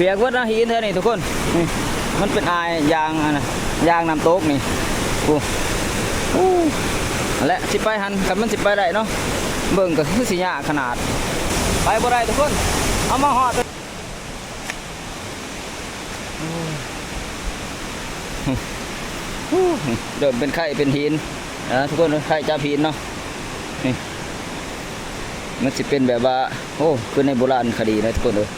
ปียกวัดนะหินแท้นี่ทุกคนนี่มันเป็นอายยางนะยางน้ำโต๊กนี่โอ้และสิไปหันกันมันสิไปได้เนาะเบิ่งก็คือสิยากขนาดไปบ่ได้ทุกคนเอามาหอดเดิมเป็นไข่เป็นหินนะทุกคนไข่จับหินเนาะนี่มันสิเป็นแบบว่าโอ้คือในโบราณคดีนะทุกคนเลย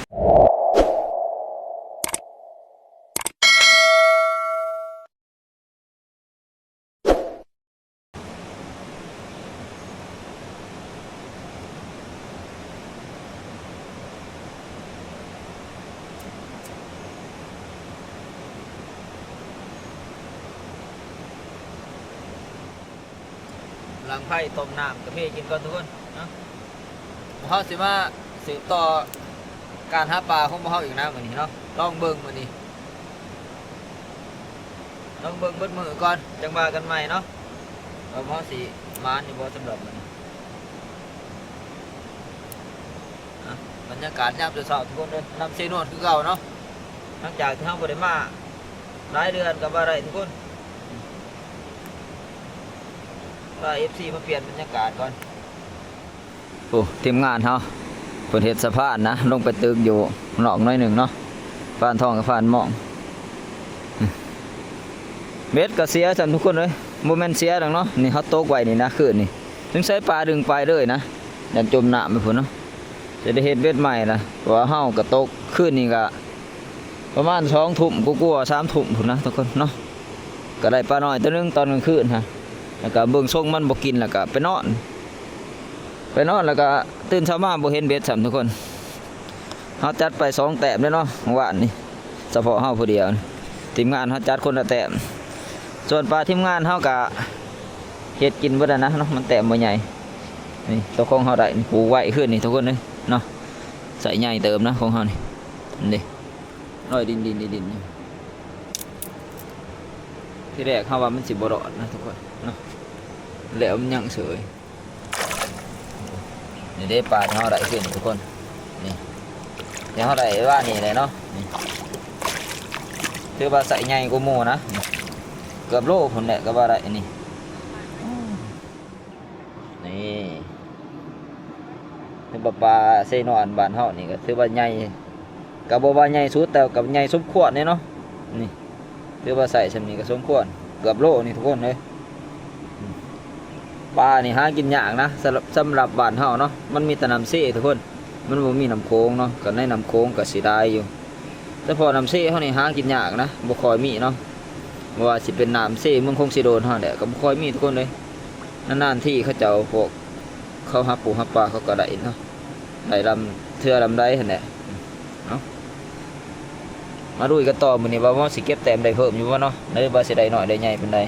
หลังไผ่ต้มน้ำกาแฟกินก่อนทุกคนนะเขาสิมาสืบต่อการหาปลาของเขาอีกนะวันนี้เนาะลองเบิ่งวันนี้ลองเบิ่งเบิดมือก่อนจังมากันใหม่เนาะเราเขาสิมานอยู่บ่สำหรับวันนี้บรรยากาศยามเช้าทุกคนเลยนำเซนวดคือเก่าเนาะหลังจากที่เขาบ่ได้มาหลายเดือนกับอะไรทุกคนFC มาเปลี่ยนบรรยากาศก่อนโอ้ทีมงานเขาเปิดเห็ดสะพานนะลงไปตึกอยู่หนองน้อยหนึ่งเนาะฟานทองกับฟานหมองเบ็ดก็เสียจำทุกคนเลยโมเมนต์เสียดังเนาะนี่เขาโต๊ะไว้นี่นะคืนนี่ถึงใช้ปลาดึงไปเลยนะอย่าจมน้ำไปพุ่นเนาะจะได้เห็ดเบ็ดใหม่นะเพราะว่าเฮากับโต๊ะคืนนี่ก็ประมาณ2 ทุ่มกูกลัว3 ทุ่มพุ่นนะทุกคนเนาะก็ได้ปลาหน่อยตัวนึงตอนกลางคืนฮะแล้วก็เบิ่งส่งมันบ่กินแล้วก็ไปนอนแล้วก็ตื่นเช้ามาบ่เห็นเบ็ดซ้ำทุกคนเฮาจัดไป2 แต้มเลยเนาะเมื่อวานนี่เฉพาะเฮาผู้เดียวทีมงานเฮาจัดคนละแต้มส่วนปลาทีมงานเฮาก็เฮ็ดกินบ่ได้นะเนาะมันแต้มบ่ใหญ่นี่ตัวของเฮาได้ปูไว้ขึ้นนี่ทุกคนเลยเนาะใส่ใหญ่เติมนะของเฮานี่นี่น้อยดินที่แรกเฮาว่ามันสิบ่รอดนะทุกคนเนาะแล้วมันยังเฉยนี่ได้ปลาที่เฮาได้ขึ้นทุกคนนี่เดี๋ยวเฮาได้ว่านี่เลยเนาะนี่ถือว่าใส่ใหญ่กว่าหมู่นะเกือบโลพุ่นแหละก็ว่าได้นี่ถือว่าปลาเซนอนบ้านเฮานี่ก็ถือว่าใหญ่ก็บ่ว่าใหญ่สุดแต่ก็ใหญ่สมควรนี่เนาะนี่ถือว่าใส่ซำนี้ก็สมควรเกือบโลนี่ทุกคนเลยปลานี่หากินยากนะสำหรับบ้านเฮาเนาะมันมีแต่น้ำเสียทุกคนมันบ่มีน้ำโค้งเนาะก็ในน้ำโค้งก็สิได้อยู่แต่พอน้ำเสียเฮานี่หากินยากนะบ่ค่อยมีเนาะบ่ว่าสิเป็นน้ำเสียเมืองคงสิโดนเฮาแหละก็บ่ค่อยมีทุกคนเลยนานๆที่เขาเจ้าพวกเขาหาปูหาปลาเขาก็ได้เนาะได้ลำเทื่อลำได้หั่นแหละเนาะมาดูกันต่อมื้อนี้ว่าสิเก็บแต้มได้เพิ่มอยู่บ่เนาะได้ว่าสิได้น้อยได้ใหญ่ปานใด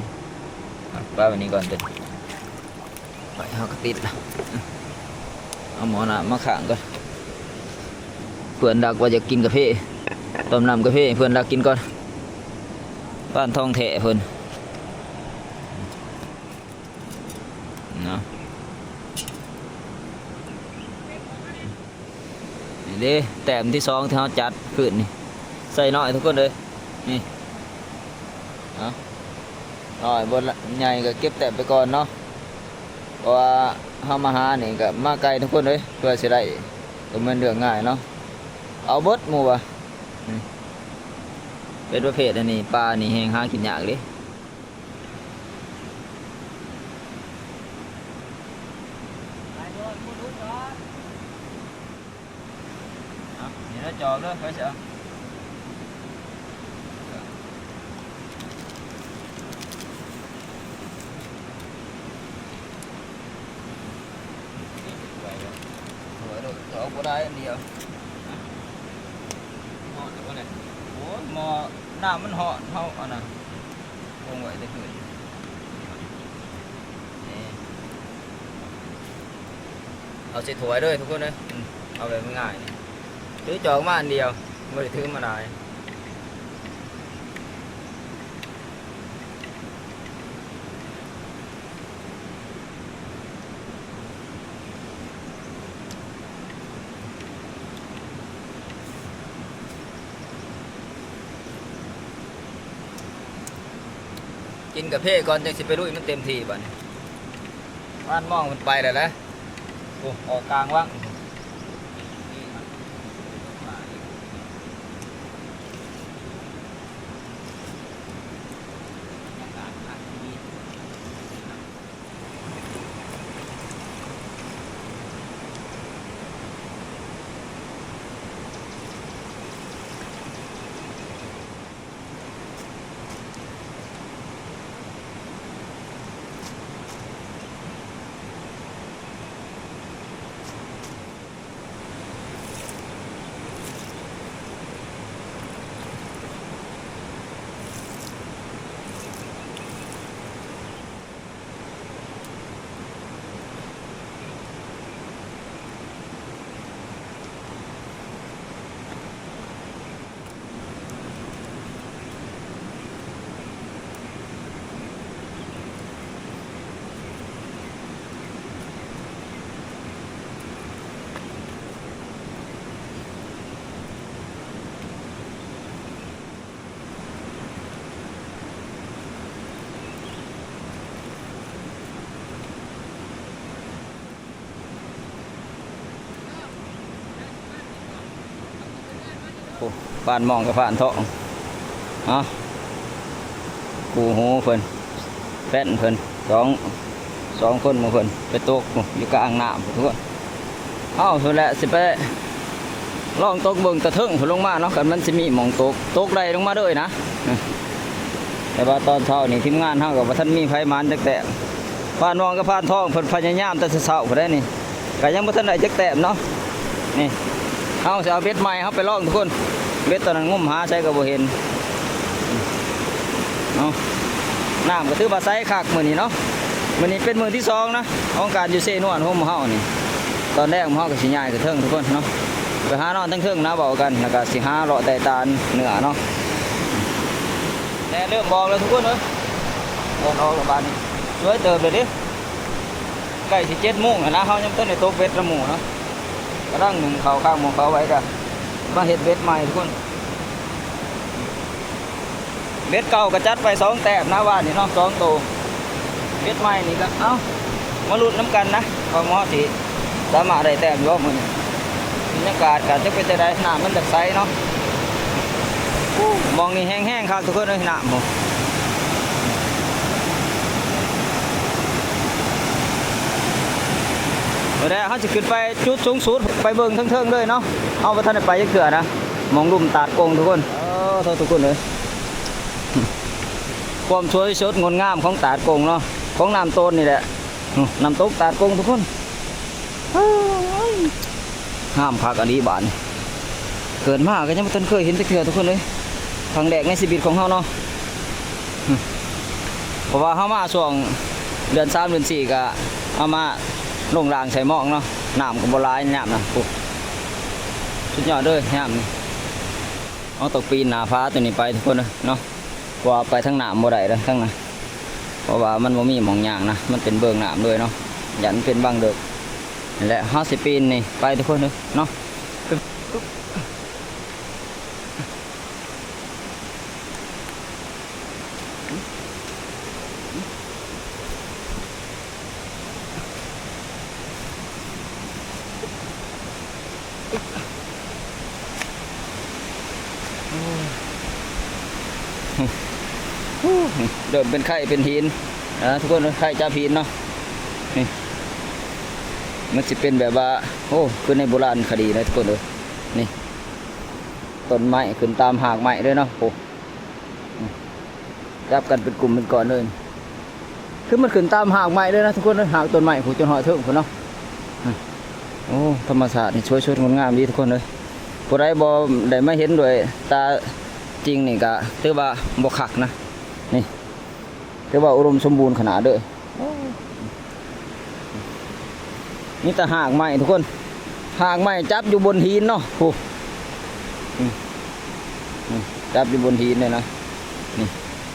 ปลาวันนี้ก่อนเด้อไปเฮาก็ติดละเอาหมอน่ะมาข้างก่อนเพื่อนดักว่าจะกินกาแฟต้มน้ำกาแฟเพื่อนดักกินก่อนบ้านทองแท้เพิ่นเนาะนี่เด้แต้มที่2ที่เฮาจัดขึ้นนี่ใส่น้อยทุกคนเลยนี่เนาะน้อยบนใหญ่ก็เก็บแต้มไปก่อนเนาะเพราะว่าเฮามาหานี่ก็มาไกลทุกคนเลยเพื่อสิได้ก็มันเรื่องง่ายเนาะเอาเบิดหมู่ว่ะเป็นประเภทอันนี้ปลานี่แห้งหากินยากเลยนี่เราจอบเลยไปเสียเอาได้อันเดียวหอดว่าไงโอ้หมอน้ำมันหอดเท่าอันน่ะคงไว้ได้คืนเอาใส่ถ้วยด้วยทุกคนเลยเอาแบบง่ายถือจอกมาอันเดียวไม่ได้ถือมาได้ น กินกาแฟก่อนจังสิไปลุยมันเต็มที่บัดนี้บ้านมองมันไปแล้วแหละโอ้ออกกลางว่างบ้านมองกับผ่านทองอ๋อกูหูเพิ่นแฟนเพิ่นสองคนมาเพิ่นไปตกอยู่กลางน้ำทุกคนเอ้าสุดแล้วสิไปลองตกเบิ่งตะเทิงลงมาเนาะกันมันสิมีหม่องตกใดลงมาด้วยนะแต่ว่าตอนเช้านี่ทีมงานเฮากับว่าท่านมีไผมันจักแต้มผ่านมองกับผ่านทองเพิ่นพยายามแต่เช้าพุ่นได้นี่ก็ยังบ่ทันได้จักแต้มเนาะนี่เฮาสิเอาเบ็ดใหม่เฮาไปลองทุกคนเบ็ดตอนนั้นงุ่มหาใช้ก็บ่เห็นเนาะน้ำก็ถือว่าใสคักมื้อนี้เนาะมื้อนี้เป็นมื้อที่2นะของการอยู่เซนวนโฮมเฮานี่ตอนแรกเฮาก็สิย้ายขึ้นเทิงทุกคนเนาะไปหานอนทั้งเทิงนะเว้ากันแล้วก็สิหาเลาะใต้ตาลเหนือเนาะแต่เริ่มบอกแล้วทุกคนเอ้ยตอนออกบ้านนี้สวยเติบเลยดิใกล้สิ7:00 นแล้วนะเฮายังบ่ทันได้ตกเบ็ดละหมู่เนาะกำลังนึ่งข้าวข้างหม้อเขาไว้ก็มาเฮ็ดเบ็ดใหม่ทุกคนเบ็ดเก่าก็จัดไป2แต้มนะว่านี่เนาะ2ตัวเบ็ดใหม่นี่ก็เอ้ามาลุ้นน้ำกันนะว่าหมอสิสามารถได้แต้มอยู่บ่มื้อนี้บรรยากาศก็จะเป็นจังได๋น้ำมันจักใสเนาะมองนี่แห้งๆครับทุกคนเอ้ยน้ำบ่เดี๋ยวเขาจะขึ้นไปจุดสูงสุดไปเบิ่งเทิงๆเลยเนาะเอาไปท่านได้ไปยักเถื่อนะมองลุ่มตาดกงทุกคนทุกคนเลยความสวยสดงดงามของตาดกงเนาะของน้ำต้นนี่แหละน้ำตกตาดกงทุกคนห้ามพักอันนี้บานเกิดมากก็ยังไม่ทันเคยเห็นยักเถื่อทุกคนเลยครั้งแรกในชีวิตของเขาเนาะเพราะว่าเขามาช่วงเดือน3เดือน4ก็เอามาลงรางใส่หม้องเนาะน้ำกับบัวลายน้ำนะสุดยอดเลยน้ำนี่เอาตกปีนหนาฟ้าตัวนี้ไปทุกคนเนาะกว่าไปทั้งน้ำบัวใดเลยทั้งนั้นเพราะว่ามันบ่มีหม่องย่างนะมันเป็นเบื้องน้ำเลยเนาะยันเป็นบางเด็กนี่แหละ50 ปีนี่ไปทุกคนเลยเนาะเดินเป็นไข่เป็นหินนะทุกคนไข่จับหินเนาะนี่มันจะเป็นแบบว่าโอ้คือในโบราณคดีนะทุกคนเลยนี่ต้นไม้ขึ้นตามหากไม้เลยเนาะโอ้จับกันเป็นกลุ่มเป็นก้อนเลยคือมันขึ้นตามหากไม้เลยนะทุกคนเลยหากต้นไม้ผูกจนหอยเถิงคนเนาะโอ้ธรรมศาสตร์นี่ช่วยงดงามดีทุกคนเลยผู้ใดบ่ได้มาเห็นด้วยตาจริงนี่ก็ถือว่าบ่คักนะนี่ถือว่าอุดมสมบูรณ์ขนาดเลยนี่แต่หากไม้ทุกคนหากไม้จับอยู่บนหินเนาะโอ้จับอยู่บนหินเลยนะนี่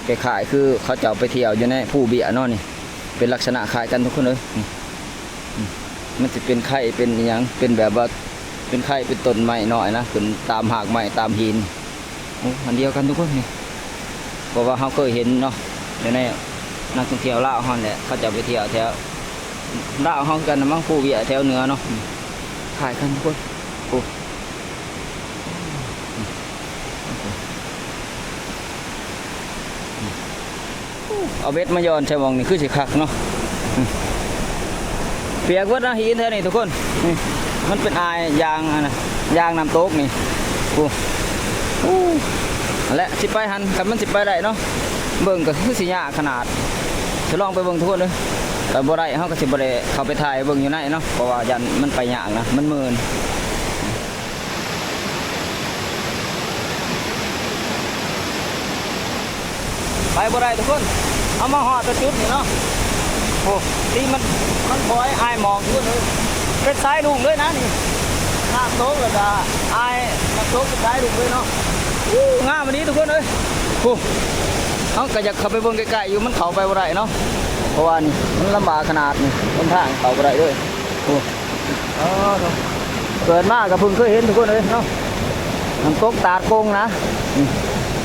แกขายคือเขาจะเอาไปเที่ยวอยู่ในผู้เบี้ยเนาะนี่เป็นลักษณะขายกันทุกคนเลยมันจะเป็นไข่เป็นอย่างเป็นแบบว่าเป็นไข่เป็นต้นไม้หน่อยนะขึ้นตามหากไม้ตามหินอันเดียวกันทุกคนนี่เพราะว่าเขาเคยเห็นเนาะอยู่ใน นักท่องเที่ยวลาวเฮาแหละเขาจะไปเที่ยวแถวลาวเฮากันมั่งผู้เวียแถวเหนือเนาะถ่ายกันทุกคนโอ้เอาเบ็ดมาย้อนใช่มองนี่คือสิคักเนาะเปียกวัดนะหินแท้นี่ทุกคนนี่มันเป็นอายยางนะยางน้ำตกนี่โอ้และสิไปหันกับมันสิไปได้เนาะเบิ่งก็คือสิยากขนาดจะลองไปเบิ่งทุกคนเลยแต่บ่ได้เขาก็สิบ่ได้เข้าไปถ่ายเบิ่งอยู่ไหนเนาะเพราะว่ายันมันไปยากนะมันมืนไปบ่ได้ทุกคนเอามาหอดจุดนี่เนาะโอ้ที่มันคอยอายมองทุกคนเลยเป็นสายลุงเลยนะนี่น้ำโต๊ะเลยจ้ะอายน้ำโต๊ะเป็นสายลุงเลยเนาะงามวันนี้ทุกคนเลยโอ้เขาก็อยากเข้าไปเบิ่งใกล้ๆอยู่มันเข้าไปบ่ได้เนาะเพราะว่านี่มันลำบากขนาดนี่ต้นทางเข้าบ่ได้ด้วยโอ้เกิดมาก็เพิ่งเคยเห็นทุกคนเลยเนาะน้ำตกตาดโกงนะ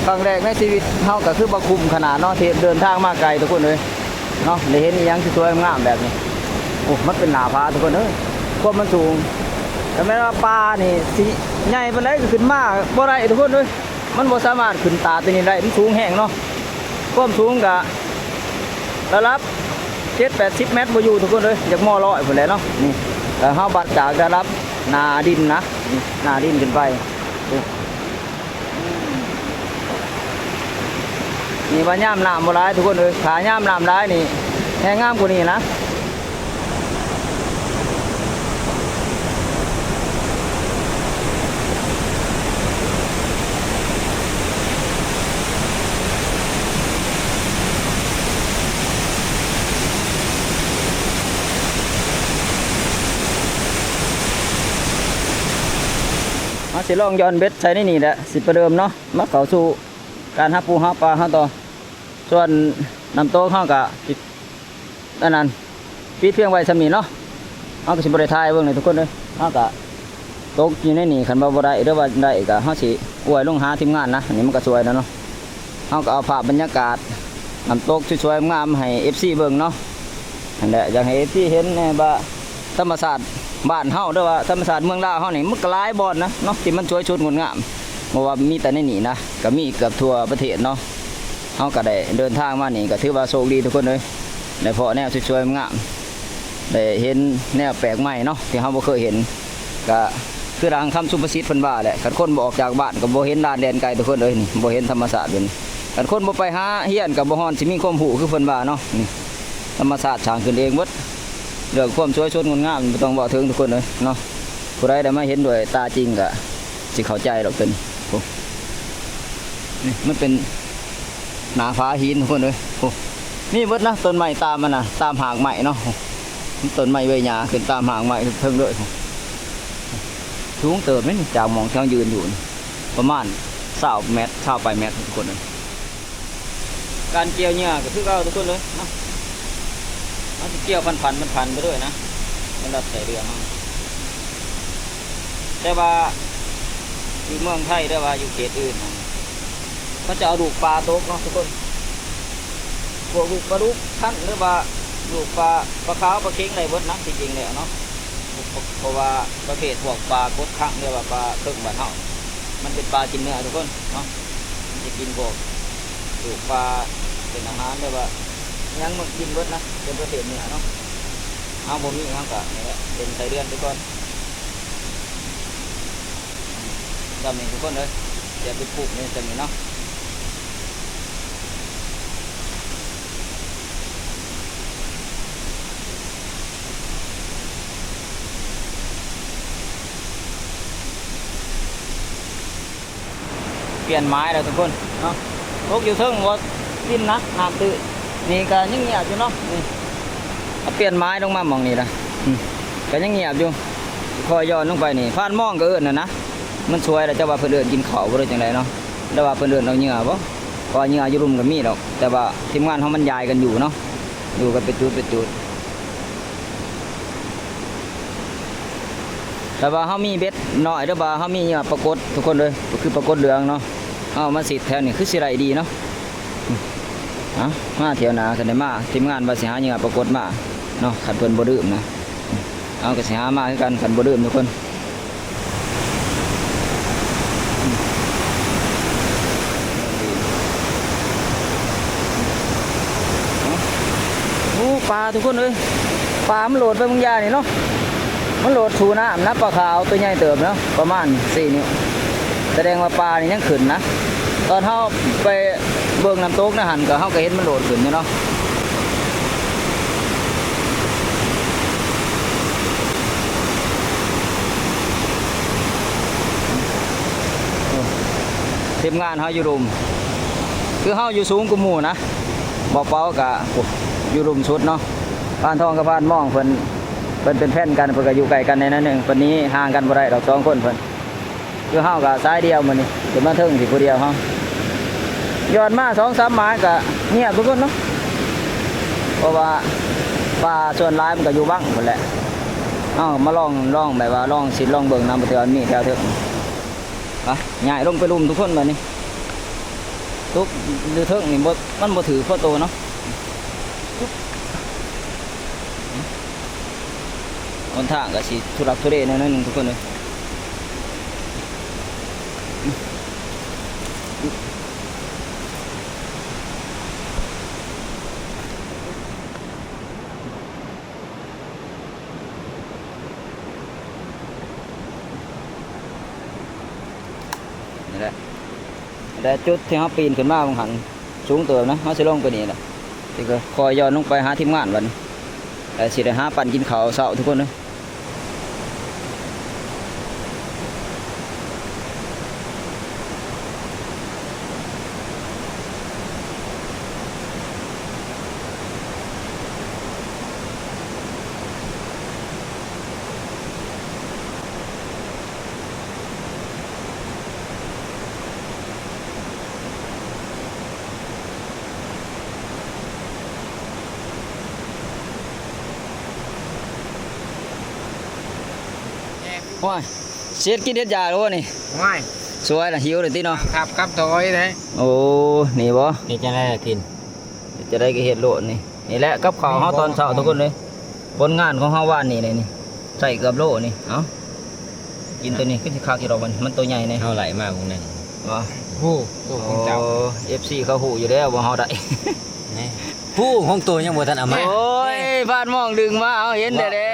ครั้งแรกในชีวิตเขาก็คือบ่คุ้มขนาดเนาะที่เดินทางมาไกลทุกคนเลยเนาะได้เห็นอีหยังสวยๆงามแบบนี้โอ้มันเป็นหน้าผาทุกคนเอ้ยความมันสูงแต่แม้ว่าปลานี่สิใหญ่ปานใดก็ขึ้นมาบ่ได้ทุกคนเอ้ยมันบ่สามารถขึ้นตาตัวนี้ได้มันสูงแห้งเนาะความสูงก็ระดับ7-80 เมตรบ่อยู่ทุกคนเลยอยากมอร้อยพุ่นแหละเนาะนี่แต่เฮาบัดจากระดับหน้าดินนะนี่หน้าดินขึ้นไปนี่ว่าย่ามน้ำบ่ร้ายทุกคนเลยขาย่ามน้ำร้ายนี่แห้งงามกว่านี้นะมาสิลองย้อนเบ็ดใช้ในนี่แหละสิประเดิมเนาะมาเข้าสู่การหาปูหาปลาหาต่อส่วนน้ำโต๊ะเขาก็ปิดนั่นนั่นปิดเพียงไว้สำนีเนาะเขาก็สิบริทายเบิ่งเลยทุกคนเลยเขาก็ตกอยู่ในนี่ขันบ่ได้หรือว่าได้ก็เขาสิอวยลงหาทีมงานนะอันนี้มันก็สวยนะเนาะเขาก็เอาภาพบรรยากาศน้ำตกสวยๆงามให้ FC เบิ่งเนาะนั่นแหละอยากให้ FC เห็นว่าธรรมศาสตร์บ้านเฮาด้วยว่าธรรมศาสตร์เมืองลาวเฮานี่มันก็หลายบ่อนนะเนาะที่มันสวยชุดงดงามบ่ว่ามีแต่ในนี่นะก็มีเกือบทั่วประเทศเนาะเฮาก็ได้เดินทางมานี่ก็ถือว่าโชคดีทุกคนเลยได้เพาะแนวสวยๆงามได้เห็นแนวแปลกใหม่เนาะที่เฮาบ่เคยเห็นก็คือดังคำสุภาษิตเพิ่นว่าแหละคันคนบ่ออกจากบ้านก็บ่เห็นลานแดนไกลทุกคนเลยนี่บ่เห็นธรรมศาสตร์เป็นคันคนบ่ไปหาเฮียนก็บ่ฮอดสิมีความรู้คือเพิ่นว่าเนาะนี่ธรรมศาสตร์สร้างขึ้นเองหมดเรื่องความสวยชดงดงามไม่ต้องบอกถึงทุกคนเลยเนาะผู้ใดได้มาเห็นด้วยตาจริงก็สิเข้าใจหรอกเป็นนี่มันเป็นหนาฟ้าหินทุกคนเลยนี่เบิดนะต้นไม้ตามมันนะตามหางไม้เนาะต้นไม้ใบหญ้าขึ้นตามหางไม้เพิ่งเลยสูงเติบไหมจากมองที่ยืนอยู่ประมาณ20 เมตร20 เมตรทุกคนเลยการเกี่ยวเนี่ยก็คือเราทุกคนเลยเนาะมันเกี่ยวพันไปด้วยนะมันดับใส่เรือมาแต่ว่าอยู่เมืองไทยได้ว่าอยู่เขตอื่นเขาจะเอาดูปลาโต๊กเนาะทุกคนพวกลูกปลาดุกขั้นหรือว่าลูกปลาขาวปลาเค็งอะไรบดนะจริงๆแล้วเนาะเพราะว่าประเภทพวกปลากดข้างเรียกว่าปลาเครื่องบ้านเฮามันเป็นปลากินเนื้อทุกคนเนาะมันจะกินพวกลูกปลาเป็นอาหารเรียกว่ายังมันกินเบิดนะเป็นประเภทเนื้อเนาะเอาบ่มีเขาก็นี่แหละเป็นไส้เดือนทุกคนจำนี่ทุกคนเลยเดี๋ยวไปปลูกนี่จำนี่เนาะเปลี่ยนไม้แล้วทุกคนเนาะพวกอยู่เทิงว่าดินนะน้ำตื้อนี่ก็ยังเงียบอยู่เนาะนี่เปลี่ยนไม้ลงมาหมองนี่นะก็ยังเงียบอยู่คอยย้อนลงไปนี่พานมองก็เอิ้นนะมันสวยแล้วจะว่าเพิ่นเอิ้นกินข้าวบ่ได้จังไดเนาะแล้วว่าเพิ่นเอิ้นเอาเหงื่อบ่ก็เหงื่ออยู่รุมก็มีดอกแต่ว่าทีมงานเฮามันย้ายกันอยู่เนาะอยู่กันเป็นจุดแต่ว่าเฮามีเบ็ดน้อยหรือว่าเฮามีเหงื่อปรากฏทุกคนเลยก็คือปรากฏเหลืองเนาะเอามาสิแถวนี้คือสิได้ดีเนาะ มาเที่ยวหนากันได้มาทีมงานว่าสิหาเหยื่อปรากฏมาเนาะขันเพิ่นบ่ดื่มนะเอาก็สิหามาคือกันขันบ่ดื่มทุกคนโอ้ปลาทุกคนเอ้ยปลามันโหลดไปมึงยานี่เนาะมันโหลดสู่น้ำนะปลาขาวตัวใหญ่เติบเนาะประมาณ4 นิ้วแสดงว่าปลานี่ยังขึ้นนะตอนเฮาไปเบิ่งน้ำตกนะหันก็เฮาก็เห็นมันโหลดขึ้นอยู่เนาะทีมงานเฮาอยู่รุมคือเฮาอยู่สูงกว่าหมู่นะบ่เป้ากะอยู่รุมสุดเนาะพานทองกับพานม่องเพิ่นเป็นแผ่นกันเพิ่นก็อยู่ใกล้กันในนั้นนึงเพิ่นนี้ห่างกันบ่ได้ดอก2 คนเพิ่นคือเฮาก็สายเดียวมื้อนี้ขึ้นมาถึงสิผู้เดียวเฮาย้อนมา2-3 หมายก็เงียบทุกคนเนาะเพราะว่าป่าส่วนหลายมันก็อยู่บังพุ่นแหละเอ้ามาลองแบบว่าลองสิลองเบิ่งนำบ่เทื่อมีแถวเถิงย้ายลงไปรุมทุกคนบัดนี้ทุกหรือเถิงนี่มันบ่ถือพอโตเนาะหนทางก็สิทุรักทุเลแนวนึงทุกคนเลยนี่แหละแต่จุดที่เขาปีนขึ้นมาบางหันสูงเติมนะเขาจะลงไปนี่แหละที่ก็คอยย้อนลงไปหาทีมงานวันแต่สิได้หาปั่นกินข้าวเช้าทุกคนเลยว้ายเสียดกินเด็ดยาหรือวะนี่ ไม่ สวยนะหิวเลยตีเนาะ ครับถอยเลย โอ้นี่บ่ นี่จะได้กิน จะได้กินเห็ดโลดนี่นี่แหละกับข้าวเฮาตอนเช้าทุกคนเลยผลงานของเฮาว่านนี่เลยนี่ใส่เกือบโลนี่เอ้ากินตัวนี้ขึ้นสิคักอีดอกมันตัวใหญ่นี่ เท่าไหร่มากของหนึ่ง ว่า ผู้ตัวของเจ้า FC เขาฮู้อยู่แล้วว่าเฮาได้ ผู้ของตัวยังบ่ทันเอามา โอ้ยพานมองดึงมาเอาเห็นได้แล้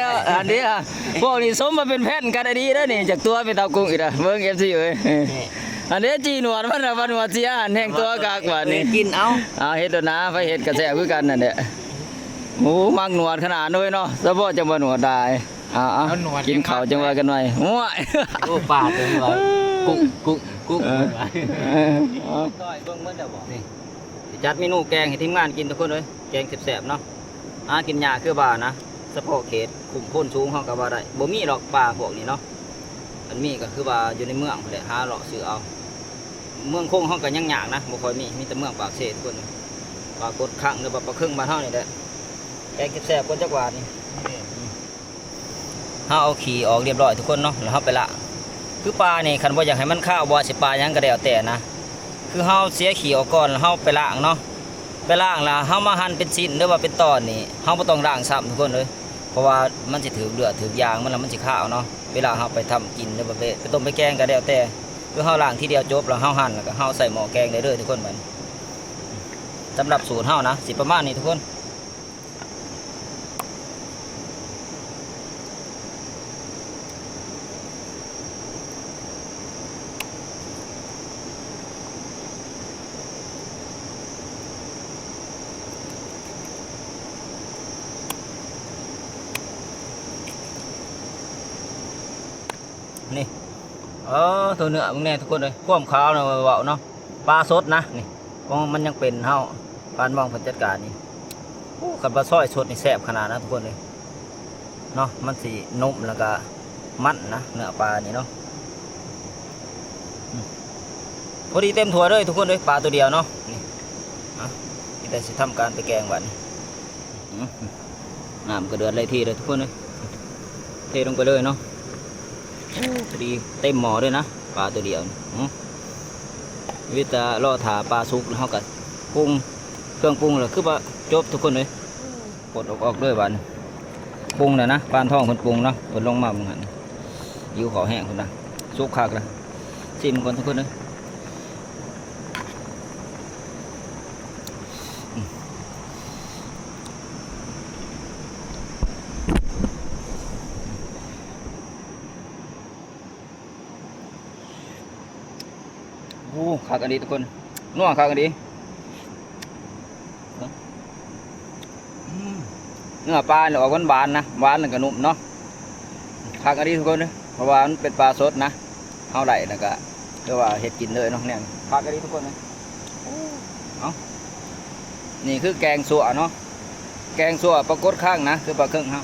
วอันนี้อ่ะพวกนี้สมมาเป็นแผ่นกันอันนี้แล้วนี่จากตัวเป็นเตากุ้งอีกอ่ะเบิ่ง FC เอ้ยอันนี้จีหนวดมันน่ะมันว่าสิอาหารแห้งตัวกากกว่านี่ กินเอา เอาเฮ็ดแล้วนะไปเฮ็ดกระแสคือกันนั่นแหละหมูมักหนวดขนาดน้อยเนาะซะบ่จังบ่หนวดได้เอากินข้าวจังว่ากันหน่อยโอ้ย โอ้ปาดเลยว่ากุ๊ก ต้อยเบิ่งเหมือนเด้อบ่นี่สิจัดเมนูแกงให้ทีมงานกินทุกคนเลยแกงแซ่บๆเนาะกินหญ้าคือบ่านะเฉพาะเขตคุมพ้นสูงเฮาก็บ่ได้บ่มีหรอกป่าพวกนี้เนาะอันมีก็คือว่าอยู่ในเมืองพุ่นแหละหาเลาะซื้อเอาเมืองคงเฮาก็ยังยากนะบ่ค่อยมีแต่เมืองปากเสทุกคนปลากดขังหรือว่าปลาครึ่งบ้านเฮานี่แหละแกงแซ่บๆคนจักหวาดนี่เฮาเอาขี้ออกเรียบร้อยทุกคนเนาะแล้วเฮาไปละคือปลานี่คันบ่อยากให้มันข้าวบ่สิปลาหยังก็แล้วแต่นะคือเฮาเสียขี้ออกก่อนแล้วเฮาไปล้างเนาะไปล้างแล้วเฮามาหั่นเป็นชิ้นหรือว่าเป็นตอนนี่เฮาบ่ต้องล้างซ้ำทุกคนเลยเพราะว่ามันสิถือเลือดถือยางมันแล้วมันสิข้าวเนาะเวลาเฮาไปทำกินหรือว่าไปต้มไปแกงก็แล้วแต่คือเฮาล้างทีเดียวจบแล้วเฮาหั่นแล้วก็เฮาใส่หม้อแกงได้เลยทุกคนบัดสำหรับสูตรเฮานะสิประมาณนี้ทุกคนนี่ตัวเนื้อมึงแน่ทุกคนเลยความขาวเนาะเบาเนาะปลาสดนะนี่เพราะมันยังเป็นเฮาปานมองผลจัดการนี่กับปลาสร้อยสดนี่แซ่บขนาดนะทุกคนเลยเนาะมันสีนุ่มแล้วก็มันนะเนื้อปลานี่เนาะพอดีเต็มถั่วเลยทุกคนเลยปลาตัวเดียวเนาะนี่แต่สิทำการไปแกงวันน้ำก็เดือดเลยทีเลยทุกคนเลยเทลงไปเลยเนาะพอดีเต็มหม้อด้วยนะปลาตัวเดียววิตาล่อถาปลาสุกแล้วเขาก็ปรุง รื่องปรุงแล้วคือว่าจบทุกคนเลยกดออกด้วยบาดนี้ปรุงแล้วนะปานทองเพิ่นปรุงเนาะเพิ่นลงมาเหมือนกันหิวขอแห้งเพิ่นนะสุกคักละชิมก่อนทุกคนเลยโอ้คักอันนี้ทุกคนนัวคักอันนี้เนื้อปลาเนี่ยออกหวานๆนะหวานแล้วก็นุ่มเนาะคักอันนี้ทุกคนเลยเพราะว่ามันเป็นปลาสดนะเอาไหลแล้วก็เรียกว่าเห็ดกินเลยเนาะเนี่ยคักอันนี้ทุกคนเลยเอานี่คือแกงสัวเนาะแกงสัวปลากดข้างนะคือปลาเครื่องครับ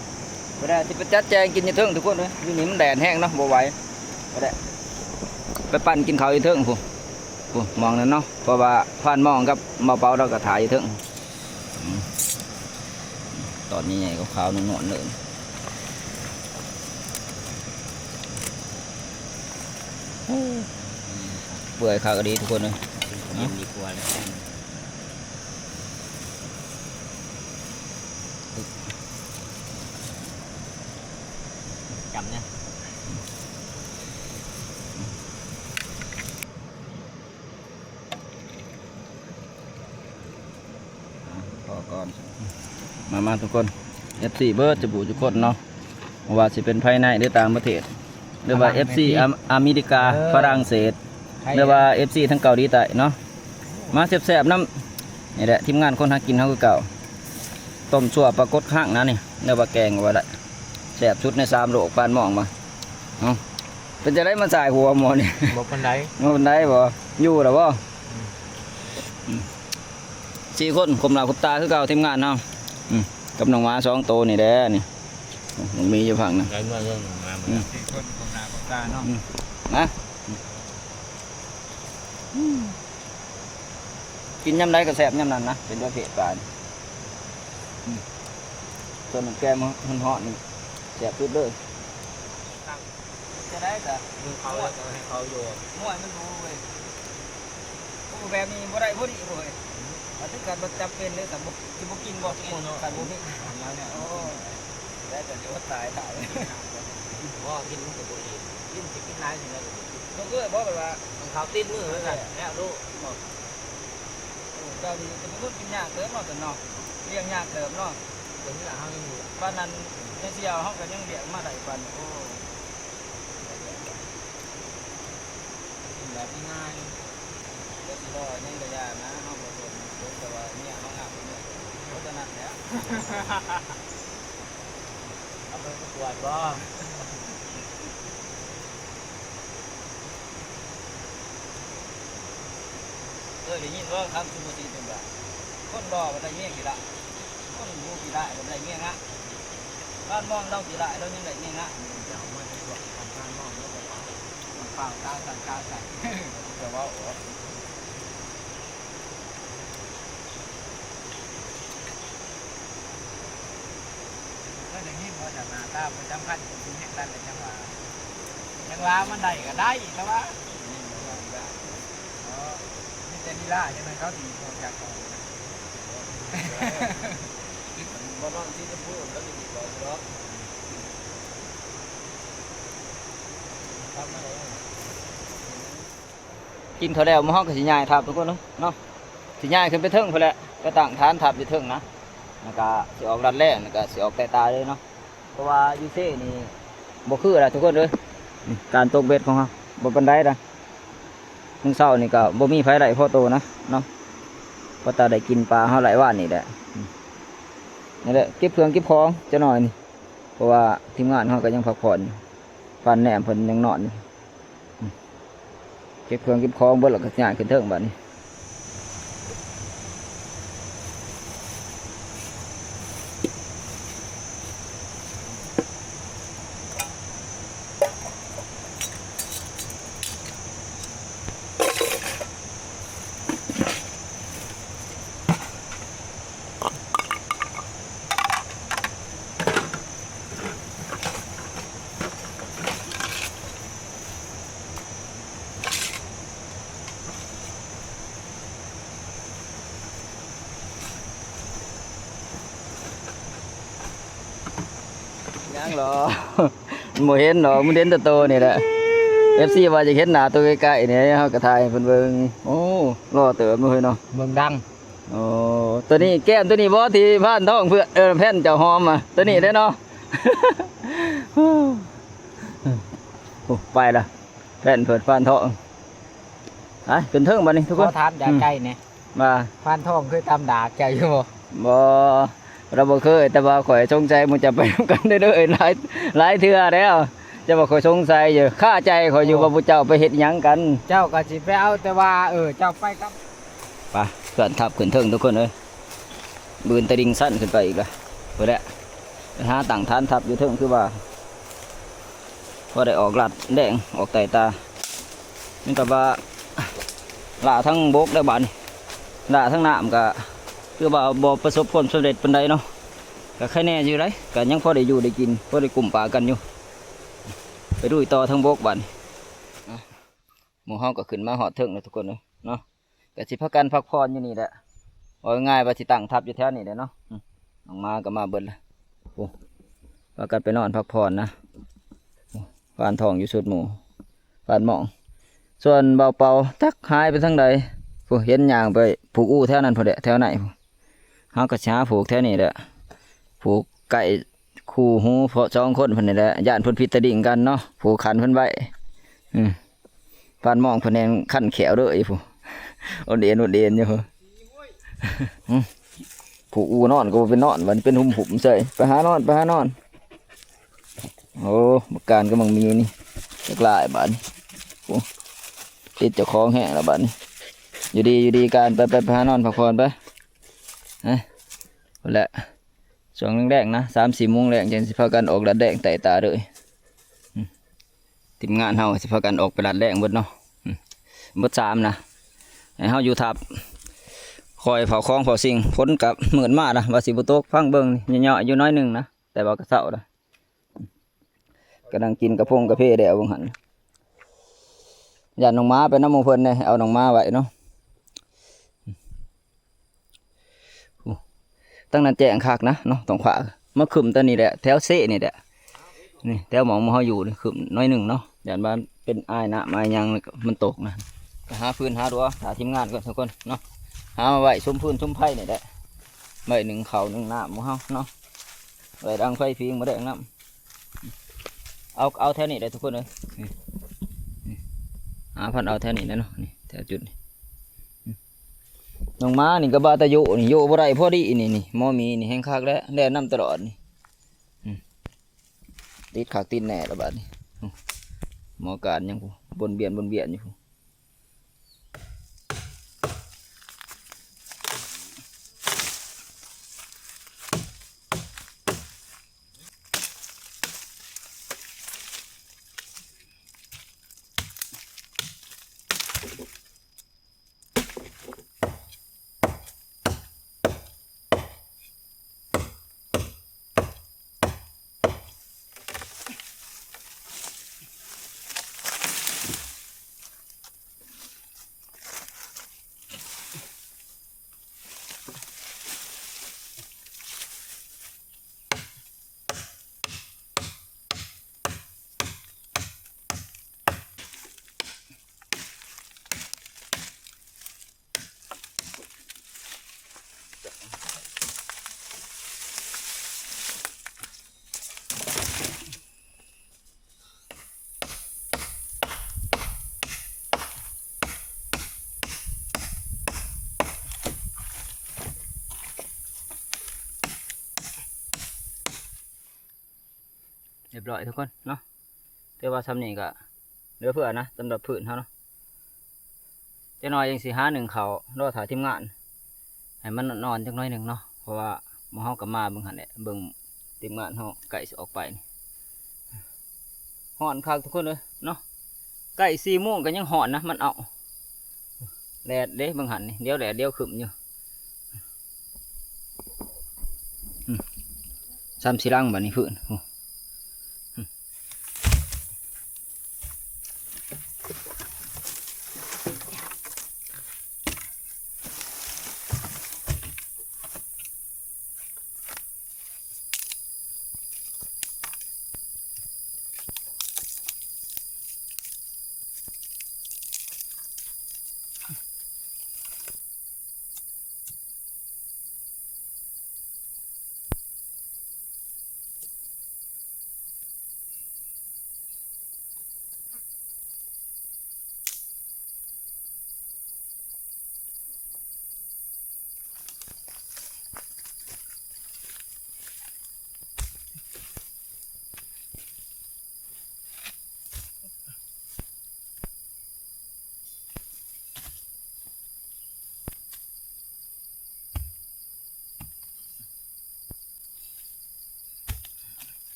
ไม่ได้ที่ไปจัดแจงกินอยี่เทิงทุกคนเลยอยู่นี่มันแดดแห้งเนาะบ่ไหวไม่ได้ไปปั่นกินข้าวอยี่เทิงผู้มองนั่นเนาะเพราะว่าผ่านมองกับมาเปาเราก็ถ่ายอยี่เทิงตอนนี้ไงก็ขาวนุ่นๆเลยเปื่อยข้าวก็ดีทุกคนเลย กินดีกว่าเลยจำเนี่ย พอก่อนมาทุกคน FC เบิร์ดจะบูทุกคนเนาะว่าจะเป็นภายในหรือต่างประเทศหรือว่า FC อเมริกาฝรั่งเศสหรือว่า FC ทั้งเกาหลีใต้เนาะมาแซ่บๆน้ำนี่แหละทีมงานคนหากินเขาคือเก่าต้มชั่วปลากดข้างนะนี่เรียกว่าแกงว่าได้แซ่บชุดใน3 โลกปานหมองมาเอาเป็นจะได้มาจ่ายหัวหมอนี่ บอกคนใด มาเป็นได้บ่อยู่หรอบ่4 คนคมหลับคมตาคือเก่าทีมงานเนาะกับน้องหมา2 ตัวนี่แหละนี่น้องมีอยู่ฝั่งนะ ได้เมื่อเรื่องมาเหมือนกัน คนของนาของตาเนาะ นะกินยำใดก็แซ่บยำนั้นนะเป็นประเภทปลาส่วนน้ำแกงมันเหาะนี่แซ่บสุดเลยจะได้แต่ มึงเขาแล้วก็ให้เขาโยน ม่วนมันรู้เว้ยโอ้แบบนี้บ่ได้บ่ดีเว้ยถ้าถึงการบ่จำเป็นเลยแต่บ่สิบ่กินบ่การบ่มีแล้วเนี่ยโอ้ได้แต่เดี๋ยวตาย ว่ากินมันกับตัวเองกินจะกินไรถึงเลย ก็คือบ่แบบว่า มันเขาติดมือแล้วกันแล้วลูก เจ้านี่จะพูดกินยากเติมเนาะแต่เนาะเลี้ยงยากเติมเนาะ ตรงนี้แหละเขายังอยู่ บ้านนั้นในเสียวเขาก็ยังเลี้ยงมาได้ปันโอ้ กินแบบง่าย เดี๋ยวสิรอยังกระยานะเขาบ่สนแต่ว่าเนี่ยเขางามเนี่ยเขาจะนั่นแล้ว เอาไปประกวดบ่ ได้ยินว่าคำสุภาษิตเป็นแบบคนรอบันไดเมี่ยงกี่ละคนบูกี่ละบันไดเมี่ยงอะบ้านมองเรากี่ละเรายังได้เมี่ยงอะ จะเอามาประกวดทำการมองแล้วก็ เปล่ากาสั่นกาสั่นแต่ว่าโอ้ ก็อย่างนี้พอจากนาตาประจำพันธุ์ถึงแห่งด้านเลยจังหวะจังหวะมันได้ก็ได้อีกแล้ววะนี่เจนิล่าใช่ไหมเขาตีโคจากก่อน บ่นอนที่จะพูดแล้วจะดีกว่าเนาะกินเขาแล้วมาห้องกับสิยายทับทุกคนเนาะสิยายขึ้นไปเทิงพอแหละไปตั้งฐานทับอยู่เทิงนะแล้วก็สิออกรัดแรกแล้วก็สิออกแต่ตาเลยเนาะเพราะว่ายูเซ่นี่บ่คืออะไรทุกคนเลยนี่การตกเบ็ดของเขาบ่ปานใดนะมึงเศร้านี่ก็บ่มีไผไหลพ่อโตนะเนาะเพราะตาได้กินปลาเฮาหลายวันนี่แหละนี่แหละเก็บเครื่องเก็บของจะหน่อยนี่เพราะว่าทีมงานเขาก็ยังพักผ่อนฟันแหนมเพิ่นยังนอนอยู่เก็บเครื่องเก็บของเบิดแล้วก็ย้ายขึ้นเทิงบัดนี้ ยังหรอบ่เห็นหรอกมันเห็นแต่โตนี่แหละ FC ว่าจะเห็นหน้าตัวใกล้ๆนี่เฮาก็ถ่ายให้เพิ่นเบิ่งโอ้รอเติบมื้อเนาะ เมืองดัง โอ้ตัวนี้แก้มตัวนี้บ่ที่ผ่านท้องเพื่อนแผ่นเจ้าหอมอ่ะตัวนี้เด้อเนาะ โอ้ไปละแผ่นเพิ่นผ่านท้องไปขึ้นเทิงบัดนี้ทุก ข ค อน ถามจากไก่เนี่ย มา พานทองเคยตำดากแกอยู่บ่ บ่เราบ่เคยแต่ว่าข่อยสงสัยมันจะไปนำกันเด้อๆหลายเทื่อแล้วจะบ่ข่อยสงสัยอยู่คาใจข่อยอยู่ว่าพวกเจ้าไปเฮ็ดหยังกัน เจ้าก็สิไปเอาแต่ว่าเจ้าไปกับ ไปเกินทับขึ้นเทิงทุกคนเอ้ยบืนตะดิงสั้นขึ้นไปอีกละเพื่อแหละไปหาต่างฐานทับอยู่เทิงคือว่าพอได้ออกลัดแดงออกไตตานี่กับว่าล่าทั้งบกได้บานล่าทั้งน้ำก็คือว่าบ่ประสบความสำเร็จปานใดเนาะก็แค่แน่อยู่ไรก็ยังพอได้อยู่ได้กินพอได้กลุ่มปลากันอยู่ไปดูต่อทั้งบกบานหมู่เฮาก็ขึ้นมาหอดเทิงเลยทุกคนเลยเนาะ ก็สิพักกันพักผ่อนอยู่นี่แหละเอาง่ายว่าสิตั้งทับอยู่แถวนี้แหละเนาะออกมาก็มาเบิ่นละโอ้พักกันไปนอนพักผ่อนนะฟานทองอยู่สุดหมู่ฟานหมอง ส่วนเบาเป่าทักหายไปทางใดผู้เห็นอย่างไปผูกอู้แถวนั้นพอเดะแถวไหนเฮาก็ช้าผูกแถวนี้แหละผูกไก่คู่หูเพาะ2คนเพิ่นนี่แหละย่านเพิ่นพิดตะดิ่งกันเนาะผูกขันเพิ่นไว้ฟานหมองเพิ่นแนงขันแขวเด้ออีผู้อดเอ็นอยู่ผูกอูนอนก็เป็นนอนวันเป็นหุ่มใส่ไปหานอนโอ้บักการก็มังมีนี่จักลายบาดนี้ติดเจ้าของแห้งแล้วบาดนี้อยู่ดีการไปหานอนพักผ่อนไปนั่นแหละช่วงแรกๆนะ3-4 โมงแรกจังสิพากันออกลัดแดงไต่ตาเลยทีมงานเฮาสิพากันออกไปลัดแดงเบิดเนาะเบิด3นะให้เฮาอยู่ทับคอยเผาคลองเผาสิ่งพ้นกับเหมือนมาละว่าสิบุตกฟังเบิ้งนี่เหยาะอยู่น้อยหนึ่งนะแต่ว่ากระเซาละกำลังกินกระพงกระเพาะเดี๋ยวบังหันอย่าน้องม้าไปน้ำมงเพิ่นเลยเอาน้องม้าไว้เนาะตั้งนั้นแจ้งคักนะเนาะต้องขวาเมื่อคืนตอนนี้แหละแถวเซ่นี่แหละนี่แถวหมองมาเขาอยู่นี่คืนน้อยหนึ่งเนาะอย่างบ้านเป็นอ้ายนะไม้ยังมันตกนะหาพื้นหาดัวหาทีมงานก่อนทุกคนเนาะหามาไว้ซุ้มพื้นซุ้มไผ่นี่แหละไว้1 เขา1 น้ำของเฮาเนาะไว้ดังไฟพิงมาได้น้ำเอาแถวนี้ได้ทุกคนเลยหาพันเอาแถวนี้นะเนาะนี่แถวจุดนี้น้องม้านี่ก็บาตะโยนี่โยบ่ได้พอดีนี่หมอมีนี่แห้งคักแล้วแล่น้ำตลอดนี่ติดขากติดแน่ละบาดนี่หมอการยังผู้บนเบียนอยู่ เรียบร้อยทุกคนเนาะแต่ว่าทำนี่ก็เหลือเพื่อนะสำหรับพื้นเขาเนาะจะน้อยยัง4 5 1เขารอถ่ายทีมงานให้มันนอนจังน้อยหนึ่งเนาะเพราะว่าหมู่เฮากับมาเบิ่งหันเนี่ยเบิ่งทีมงานเฮาไก่สิออกไปนี่ห่อนคักทุกคนเลยเนาะไก่4 โมงก็ยังห่อนนะมันเอาแดดเด้เบิ่งหันนี่เดี๋ยวแดดเดี๋ยวขึ้นอยู่3-4 ลังบัดนี้พื้น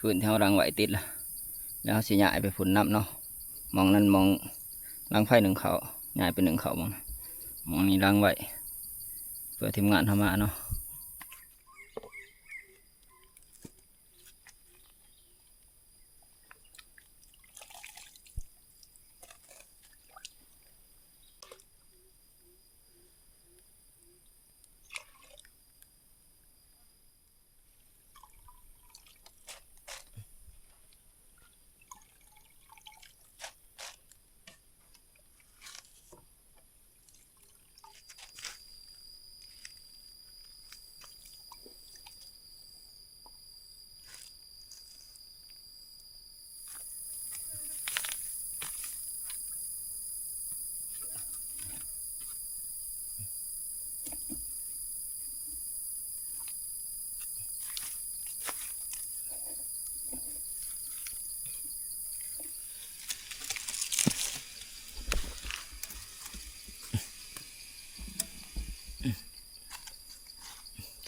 พื้นที่เฮารังไว้ติดละแล้วเฮาสิย้ายไปฝุ่นน้ำเนาะมองนั้นมองรังไผ่หนึ่งเขาย้ายไปหนึ่งเขามองนี้รังไว้เพื่อทีมงานทำมาเนาะ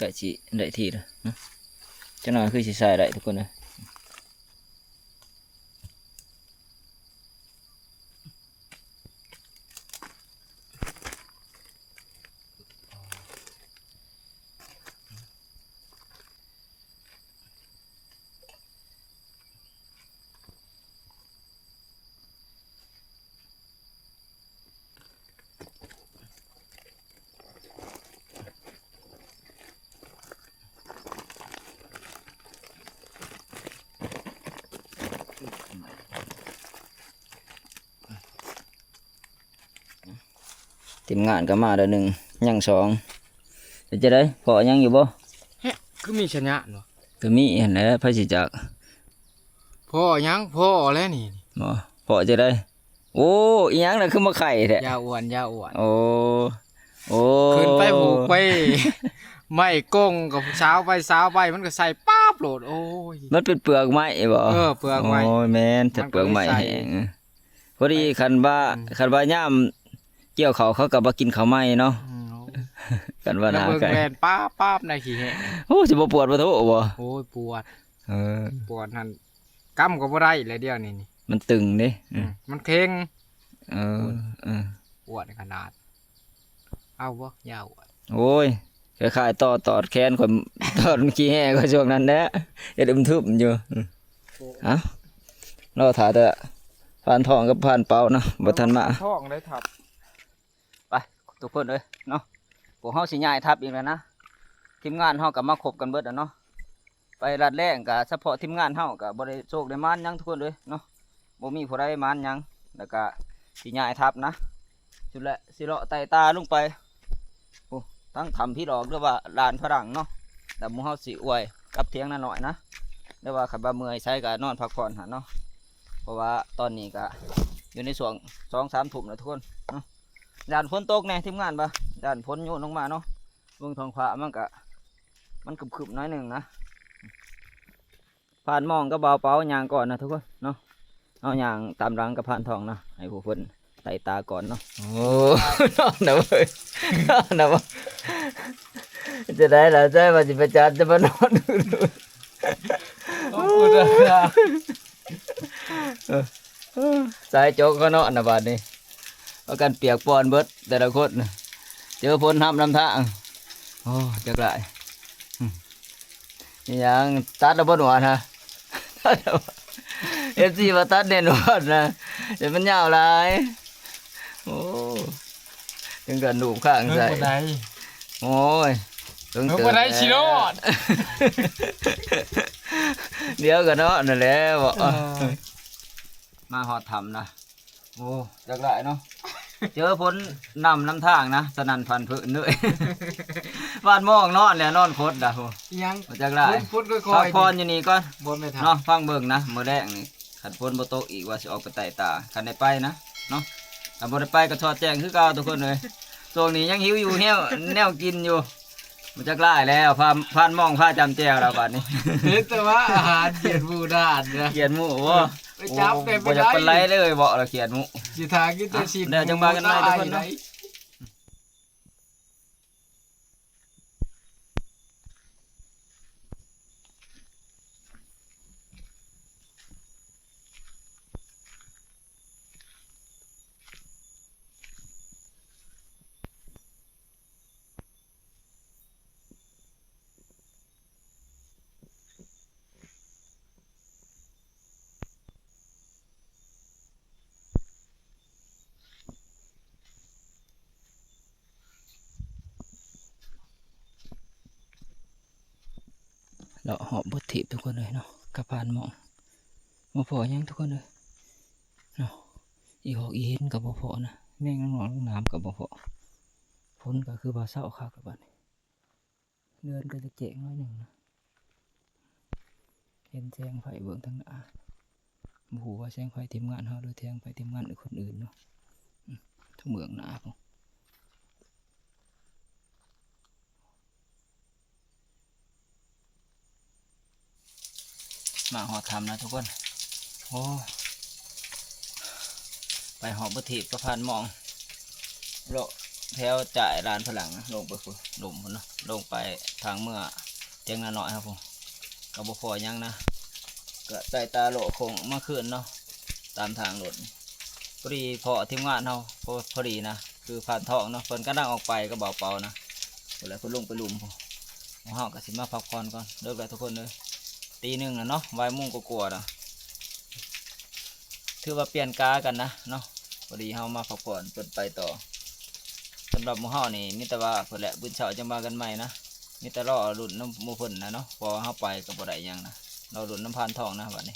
ไก่จีได้ทีละจะหน่อยคือสิใส่ได้ทุกคนเลยทีมงานก็มาเดือนหนึ่งยังสองเป็นจะได้พอยังอยู่บ่ คือมีชนะเนาะ ก็มีเห็นแล้วพระสิจัก พ่อยังพ่อแล้วนี่ บ่พอจะได้โอ้อีหยังน่ะคือมาไข่แท้ ยาอ้วนยาอ้วน โอ้โอ้ ขึ้นไปผูกไป ไม่กงกับสาวไปมันก็ใส่ป๊าบโหลดโอ้ย มันเป็นเปลือกไม้บ่ เปลือกไม้ โอ้ยแม่นแต่เปลือกไม้ มันก็เลยใส่ แห้งพอดีคันว่ายามเกี่ยวเขาก็บ่กินข้าวไม้เนาะกันว่า แล้ว นา เบิ่ง ไก่ แม่นป๊าบในขี้แหะ โอ้สิบ่ปวดบ่โทบ่ โอ้ยปวด เออ ปวดนั่นกำก็บ่ได้เลยเดียวนี่ มันตึงเด้ มันเค็ง เออเออ ปวดขนาดเอาบ่ยาอ้วน โอ้ยคล้ายๆตอดแขนคน ตอดขี้แห้ก็ช่วงนั้นแหละเฮ็ดทึบอยู่เอ้าเราถ่าแต่ผ่านทองกับผ่านเปาเนาะบ่ทันมา ท้องได้ทับ ไปทุกคนเอ้ยเนาะพวกเฮาสิย้ายทัพอีกแล้วนะทีมงานเฮาก็มาครบกันเบิดแล้วเนาะไปรัดแรงก็เฉพาะทีมงานเฮาก็บ่ได้โชคได้มานหยังทุกคนเอ้ยเนาะบ่มีผู้ใดมานหยังแล้วก็สิย้ายทัพนะสุดและสิเลาะไต่ตาลงไปโอ้ทั้งทำพี่ดอกหรือว่าลานฝรั่งเนาะแต่หมู่เฮาสิอวยกับเถียงนั่นหน่อยนะหรือว่าคันบ่เมื่อยใช้ก็นอนพักผ่อนหั่นเนาะเพราะว่าตอนนี้ก็อยู่ในช่วง 2-3 ทุ่มแล้วทุกคนเนาะด่านฝนตกแน่ทีมงานปะด่านฝนโยนลงมาเนาะเบื้องท้องฟ้ามันคึบๆน้อยหนึ่งนะผ่านมองก็เบาเป้ายางก่อนนะทุกคนเนาะเอายางตามรังกับผ่านทองนะให้ผู้คนไต่ตาก่อนเนาะโอ้ นอนนะเว้ยนอนนะวะจะได้แล้วใช่ป่ะจิประจันจะมานอนดู พูดอะ สายโจกก็เนาะนะบาดนี้เอากันเปียกปอนเบิดแต่ละคนน่ะเจอฝนทำลำทางโอ้จักไรนี่ยังตัดแล้วบนหัวนะเอฟซีมาตัดเด่นหัวนะเดี๋ยวมันยาวหลายโอ้ถึงกันดูข้าง เมื่ ใส่ อใด โอ้ยถึง เมื่อใดชิโร่ เดี๋ยวกันเนาะนั่นแหละบอกมาหอดทำนะโอ้จักไรเนาะเจอพ้นนำทางนะสนั่นพันผืนด้วยบ้านมองนอนแล้วนอนคดนะโห ยัง จักไร พูดค่ พั อก ย ผ่อนอยู่นี่ก่อน ๆบนไม่ทัน เนาะฟังเบิ่งนะมื้อแรกนี่ขันพ้นบ่ตกอีกว่าสิออกไปไต่ตาคันได้ไปนะเนาะถ้าบ่ได้ไปก็ทอดแจ้งคือเก่าทุกคนเลยช่วงนี้ยังหิวอยู่แนวกินอยู่มันจักไรแล้วพานมองพาจำแจวแล้วบัดนี้ เห็นแต่ว่าอาหารเกียรติบูดานนะ เขียนหมูบ่ ไปจับได้ไป บ่อยาก ได้ เป็นไรเลยบ่ละเขียนหมู สิทากินแต่สิ เดี๋ยวจังมากันใหม่ทุกคนเนาะ เ เราหอบบ่ถีบทุกคนเลยเนาะกระพานหมองบ่พอหยังทุกคนเลยเนาะอีหอกอีเห็นก็บ่พอนะแม่งน้องๆน้ำก็บ่พอฝนก็คือว่าเศร้าคักกับบัดนี้เดือนก็จะเจ๋งน้อยหนึงนะเห็นแสงไฟเบิ่งทางหน้าบ่ฮู้ว่าแสงไฟทีมงานเฮาหรือแสงไฟทีมงานคนอื่นเนาะทั้งเมืองหน้าพุ่นมาหอดทำนะทุกคนโอ้ไปหอบบ่ถีบกระพานหมองโลแถวจ่ายร้านฝรั่งนะลงไปพุ่นลมพุ่นเนาะลงไปทางเมื่อเจียงนาหน่อยครับผมก็บ่พอหยังนะก็ใส่ตาโลคงเมื่อคืนเนาะตามทางรถพอดีพอทีมงานเราพอดีนะคือผ่านทองเนาะเพิ่นก็นั่งออกไปก็เบาเป่านะเวลาเพิ่นลงไปลุมผมเฮาก็สิมาพักผ่อนก่อนเลิกแล้วทุกคนเลยตีหนึ่งแล้วเนาะบ่ายโมงก็กลัวนะถือว่าเปลี่ยนกากันนะเนาะพอดีเฮามาพักผ่อนเพิ่นไปต่อสำหรับหมู่เฮานี่มีแต่ว่าเพิ่นแหละบุญเช้าจะมากันใหม่นะมีแต่รอรุ่นน้ำหมู่เพิ่นนะเนาะพอเฮาไปก็บ่ได้หยังนะเรารุ่นน้ำพานทองนะบัดนี้